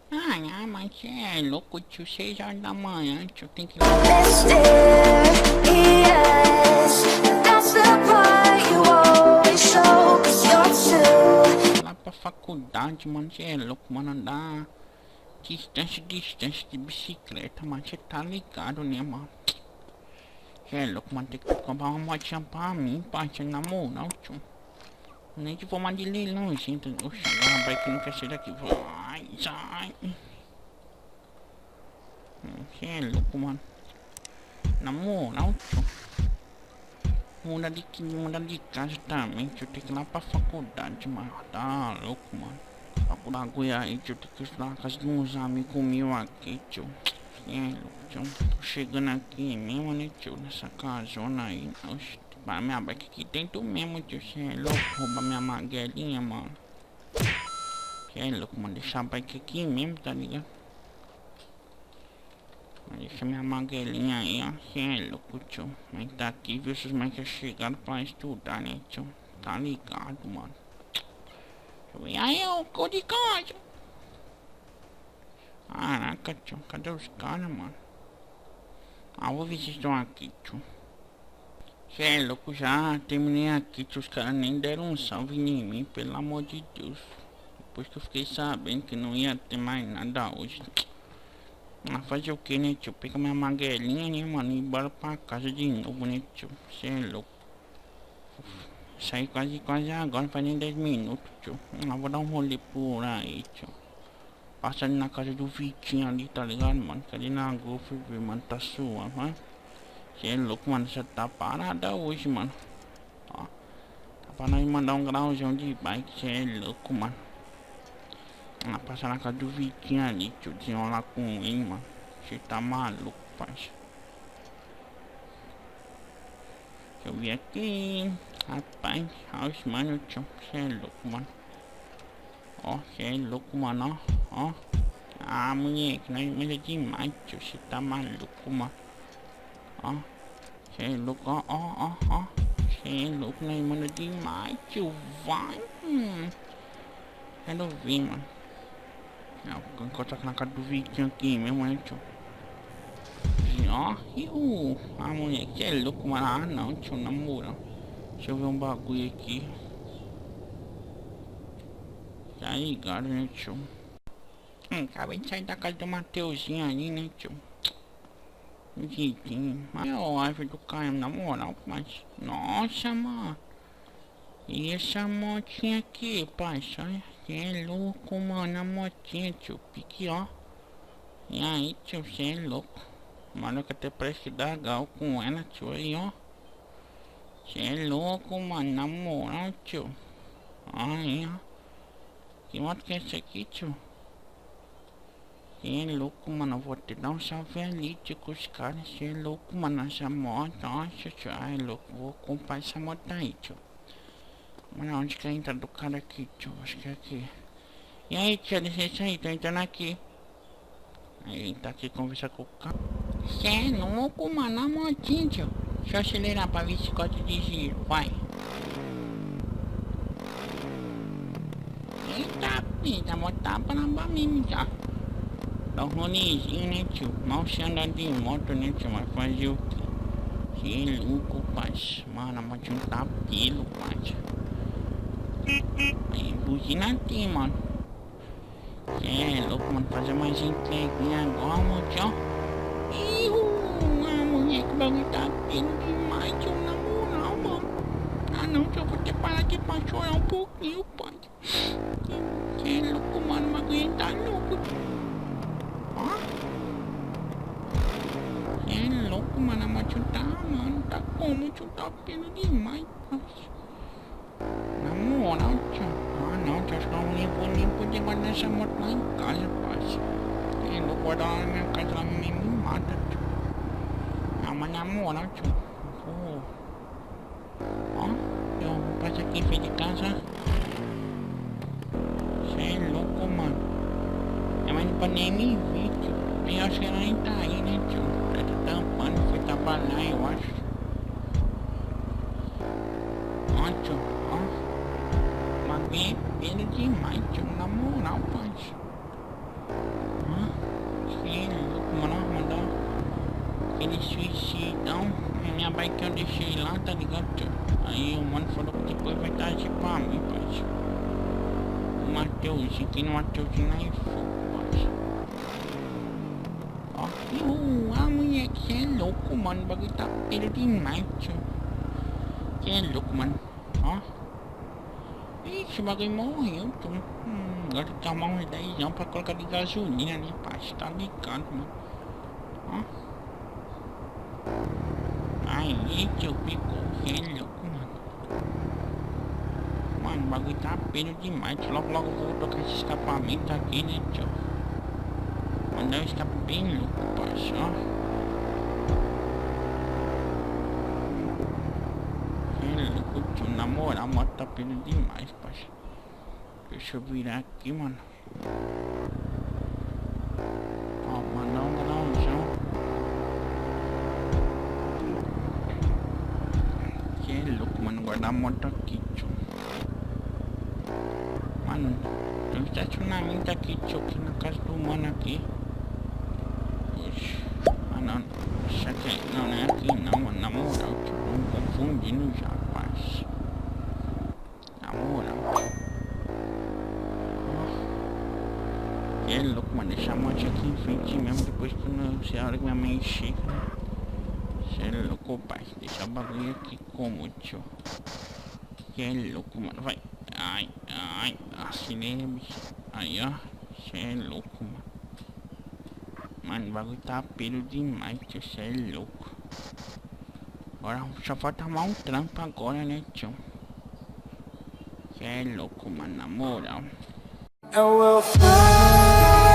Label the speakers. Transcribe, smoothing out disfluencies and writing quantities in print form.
Speaker 1: Ai, mas você é louco, tio, 6 horas da manhã, tio, tem que ir
Speaker 2: Mysterious, that's the part you always show, 'cause you're too
Speaker 1: lá pra faculdade, mano, você é louco, mano, andar distância de bicicleta, mano, você tá ligado, né, mano? Você é louco, mano, tem que comprar uma motinha pra mim, parceiro, na moral, tio. Nem de forma de leilão, gente. Oxe, agora vai que não quer sair daqui. Vai, sai. Você é louco, mano. Na moral, tio. Muda de casa também, tio. Tem que ir lá pra faculdade, mano. Tá louco, mano. Faculdade aí, tio. Tem que estudar na casa de uns amigos meus aqui, tio. Você é louco, tio. Tô chegando aqui mesmo, né, tio? Nessa casona aí. Oxe, para minha bike aqui dentro mesmo, tio. Você é louco. Rouba minha maguelinha, mano. Você é louco, mano. Deixar a bike aqui mesmo, tá ligado? Deixa minha maguelinha aí, ó. Cê é louco, tio. Mas tá aqui, viu? Seus mães que chegaram pra estudar, né, tio? Tá ligado, mano. Deixa eu ver. Aí, eu tô de casa. Caraca, tio. Cadê os caras, mano? Ah, vou ver se estão aqui, tio. Cê é louco, já terminei aqui, tio. Os caras nem deram um salve em mim, pelo amor de Deus. Depois que eu fiquei sabendo que não ia ter mais nada hoje. Ah, fazer o que, né, tio? Pega minha maguelinha, né, mano? E bora pra casa de novo, né, tio? Cê é louco. Saí quase agora, faz nem 10 minutos, tio. Ah, vou dar um rolê por aí, tio. Passa ali na casa do Vitinho ali, tá ligado, mano? Que ali na Golf, mano, tá suando, mano. Cê é louco, mano. Você tá parada hoje, mano. Ó. Tá pra nós mandar um grauzão de bike, cê é louco, mano. Ah, passar na casa do Vitinho ali, tio. Desenrolar com ele, mano. Você tá maluco, parça. Deixa eu ver aqui. Rapaz, olha os mano, tio. Você é louco, mano. Ó, você é louco, mano, ó. Ó. Ah, moleque, nós é demais, tio. Você tá maluco, mano. Ó. Você é louco, ó, ó, ó, ó. Você é louco, nós manda demais, tio. Vai. Quero ver, mano. Vou encontrar na casa do Vitinho aqui mesmo, né, tio? Ó, ah, moleque, você é louco, mano. Ah, não, tio, na moral. Deixa eu ver um bagulho aqui. Tá ligado, né, tio? Acabei de sair da casa do Mateuzinho ali, né, tio? Vitinho. Mas é o árvore do carro, na moral, mas... Nossa, mano. E essa motinha aqui, pai? Olha, você é louco, mano, a motinha, tio. Pique, ó. E aí, tio, você é louco. Mano, que até parece dar gal com ela, tio, aí, ó. Você é louco, mano, na moral, tio. Aí, ó. Que moto que é esse aqui, tio? Você é louco, mano. Eu vou te dar um salve ali, tio, com os caras. Você é louco, mano, essa moto. Nossa, tio. Ai, louco. Vou comprar essa moto aí, tio. Mano, onde que é a entrada do cara aqui, tio? Acho que é aqui. E aí, tio, licença aí. Tô entrando aqui. Aí, tá aqui conversar com o cara. Você é louco, mano, a motinha, tio. Deixa eu acelerar pra ver se gosta de giro. Vai. Eita, vida, a moto tá braba mesmo já. Dá um rolezinho, né, tio? Mal se andar de moto, né, tio? Mas fazer o quê? Que é louco, pai. Mano, a moto não tá pelo, pai. Aí, buzina aqui, mano. Cê é louco, mano. Fazer mais entreguinha agora, mano, tio. A mulher que o bagulho tá pelo demais, tio. Na moral, mano. Ah, não, tio. Eu vou ter que parar aqui pra chorar um pouquinho, pai. Cê é louco, mano. O bagulho tá louco. É louco, mano, a moto tá, mano, tá como, tio, tá pelo demais, parça. Na moral, tio. Ah, não, tio, acho que eu não nem poder guardar essa moto lá em casa, parça. É louco, guardar lá na minha casa, ela me mata, tio. Ah, mas na moral, tio. Ó, eu vou passar aqui em frente de casa. Cê é louco, mano. É, mas não pode nem me ver, tio. Eu acho que ela nem tá aí, né, tio? Tá tampando, foi trabalhar, eu acho. Ó, tio, ó. Mas bem pena demais, tio, na moral, pai. Eles suicidam. Minha bike eu deixei lá, tá ligado, tio? Aí o mano falou que depois vai trazer pra mim, parça. O Mateuzinho, tem no Mateuzinho lá em fogo, parça. Ó, a mulher que é louco, mano. O bagulho tá pelo demais, tio. Que é louco, mano. Ó. Ixi, o bagulho morreu, tio. Agora tem que arrumar uns 10 anos pra colocar de gasolina, né, parça? Tá ligado, mano. Ó. Aí, tio, ficou que louco, mano. Mano, o bagulho tá pelo demais. Logo, logo eu vou tocar esse escapamento aqui, né, tio? Mandar um escape bem louco, parça, ó. Que louco, tio. Na moral, a moto tá pelo demais, parça. Deixa eu virar aqui, mano. Ó, mandar um grauzão. Que louco, mano. Guardar a moto aqui, tio. Mano, tem um estacionamento aqui, tio, aqui na casa do mano aqui. Oxi. Ah, não. Isso aqui, não é aqui não, mano. Na moral, tio, tô me confundindo já, parça. Na moral. Ó. Que louco, mano. Deixa a moto aqui em frente mesmo, depois quando se a hora que minha mãe chega, né? Você é louco, parça. Deixa o bagulho aqui como, tio. Que é louco, mano. Vai. Ai, ai, acelera, bicho. Aí, ó. Cê é louco, mano. Mano, o bagulho tá pelo demais, tio. Cê é louco. Agora só falta arrumar um trampo agora, né, tio? Cê é louco, mano, na moral.
Speaker 2: And we'll fly.